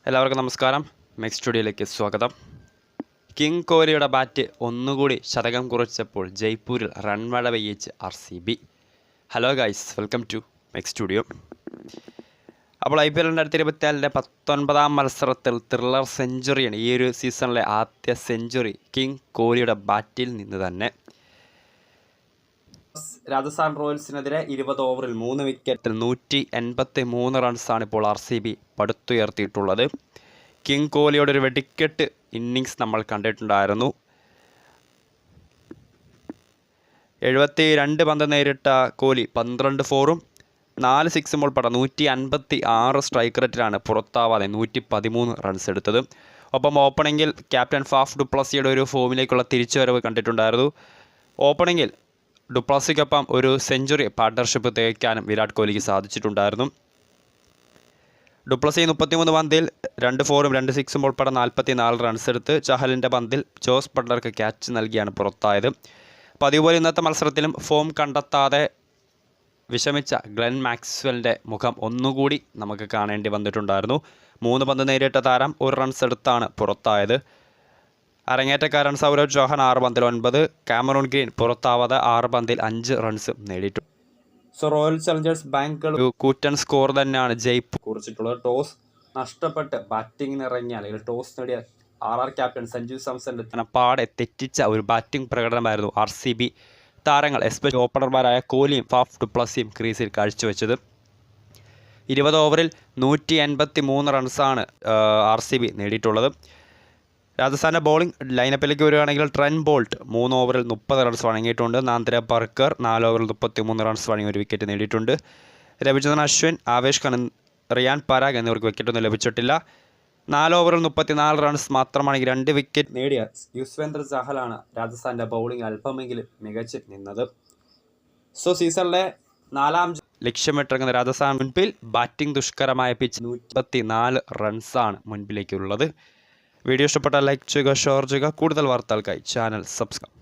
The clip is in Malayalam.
എല്ലാവർക്കും നമസ്കാരം. മെക്സ് സ്റ്റുഡിയോയിലേക്ക് സ്വാഗതം. കിങ് കോഹ്ലിയുടെ ബാറ്റ് ഒന്നുകൂടി ശതകം കുറിച്ചപ്പോൾ ജയ്പൂരിൽ റൺമഴ പെയ്യിച്ച് RCB. Hello guys, welcome to Mex studio. അപ്പോൾ IPL 2024 19ാം മത്സരത്തിൽ ത്രില്ലർ സെഞ്ചുറിയാണ്. ഈ ഒരു സീസണിലെ ആദ്യ സെഞ്ചുറി കിങ് കോഹ്ലിയുടെ ബാറ്റിൽ നിന്ന് തന്നെ. രാജസ്ഥാൻ റോയൽസിനെതിരെ 20 ഓവറിൽ 3 വിക്കറ്റിൽ 183 റൺസാണ് ഇപ്പോൾ RCB പടുത്തുയർത്തിയിട്ടുള്ളത്. കിങ് കോഹ്ലിയുടെ ഒരു വെടിക്കെട്ട് ഇന്നിങ്സ് നമ്മൾ കണ്ടിട്ടുണ്ടായിരുന്നു. 72 പന്ത് നേരിട്ട കോഹ്ലി 12 ഫോറും 4 സിക്സും ഉൾപ്പെടെ 156 സ്ട്രൈക്ക് റേറ്റിലാണ് പുറത്താവാതെ 113 റൺസ് എടുത്തത്. ഒപ്പം ഓപ്പണിങ്ങിൽ ക്യാപ്റ്റൻ ഫാഫ് ഡുപ്ലസിയുടെ ഒരു ഫോമിലേക്കുള്ള തിരിച്ചുവരവ് കണ്ടിട്ടുണ്ടായിരുന്നു. ഓപ്പണിങ്ങിൽ ഡുപ്ലസിക്കൊപ്പം ഒരു സെഞ്ചുറി പാർട്ട്ണർഷിപ്പ് തേക്കാനും വിരാട് കോഹ്ലിക്ക് സാധിച്ചിട്ടുണ്ടായിരുന്നു. ഡുപ്ലസി 33 പന്തിൽ 2 ഫോറും 2 സിക്സും ഉൾപ്പെടെ 44 റൺസ് എടുത്ത് ചഹലിൻ്റെ പന്തിൽ ജോസ് ബട്ട്ലർക്ക് ക്യാച്ച് നൽകിയാണ് പുറത്തായത്. പതിവുപോലെ ഇന്നത്തെ മത്സരത്തിലും ഫോം കണ്ടെത്താതെ വിഷമിച്ച ഗ്ലെൻ മാക്സ്വെലിൻ്റെ മുഖം ഒന്നുകൂടി നമുക്ക് കാണേണ്ടി വന്നിട്ടുണ്ടായിരുന്നു. 3 പന്ത് നേരിട്ട താരം 1 റൺസ് എടുത്താണ് പുറത്തായത്. അരങ്ങേറ്റക്കാരൻ സൗരവ് ചൗഹാൻ 6 പന്തിൽ 9, കാമറൂൺ ഗ്രീൻ പുറത്താവാതെ 6 പന്തിൽ 5 റൺസ് നേടിയിട്ടുണ്ട്. റോയൽ ചലഞ്ചേഴ്സ് ബാംഗ്ലൂർ കൂറ്റൻ സ്കോർ തന്നെയാണ് ജയ്പൂർ കുറിച്ചിട്ടുള്ളത്. ടോസ് നഷ്ടപ്പെട്ട് ബാറ്റിങ്ങിന് ഇറങ്ങിയ അല്ലെങ്കിൽ ടോസ് നേടിയ RR ക്യാപ്റ്റൻ സഞ്ജു സാംസന്റെ പാടെ തെറ്റിച്ച ഒരു ബാറ്റിംഗ് പ്രകടനമായിരുന്നു RCB താരങ്ങൾ, എസ്പെഷ്യലി ഓപ്പണർമാരായ കോഹ്ലിയും ഫാഫ് ഡുപ്ലസിയും ക്രീസിൽ കാഴ്ചവെച്ചത്. 20 ഓവറിൽ 183 റൺസാണ് RCB നേടിയിട്ടുള്ളത്. രാജസ്ഥാൻ്റെ ബോളിംഗ് ലൈനപ്പിലേക്ക് വരികയാണെങ്കിൽ ട്രെൻ ബോൾട്ട് 3 ഓവറിൽ 30 റൺസ് വഴങ്ങിയിട്ടുണ്ട്. നാന്ദ്ര പർക്കർ 4 ഓവറിൽ 33 റൺസ് വഴങ്ങി 1 വിക്കറ്റ് നേടിയിട്ടുണ്ട്. രവിചന്ദ്രൻ അശ്വിൻ, ആവേശ് ഖാൻ, റിയാൻ പരാഗ് എന്നിവർക്ക് വിക്കറ്റൊന്നും ലഭിച്ചിട്ടില്ല. 4 ഓവറിൽ 34 റൺസ് മാത്രമാണ് 2 വിക്കറ്റ് നേടിയ യുസ്വേന്ദ്ര ചഹലാണ് രാജസ്ഥാൻ്റെ ബൗളിംഗ് അല്പമെങ്കിലും മികച്ച് നിന്നത്. സീസണിലെ 4ാം ലക്ഷ്യമിട്ടിറങ്ങുന്ന രാജസ്ഥാൻ മുൻപിൽ ബാറ്റിംഗ് ദുഷ്കരമായ പിച്ച് 124 റൺസാണ് മുൻപിലേക്കുള്ളത്. വീഡിയോ ഇഷ്ടപ്പെട്ടാൽ ലൈക്ക് ചെയ്യുക, ഷെയർ ചെയ്യുക. കൂടുതൽ വാർത്തകൾക്കായി ചാനൽ സബ്സ്ക്രൈബ്.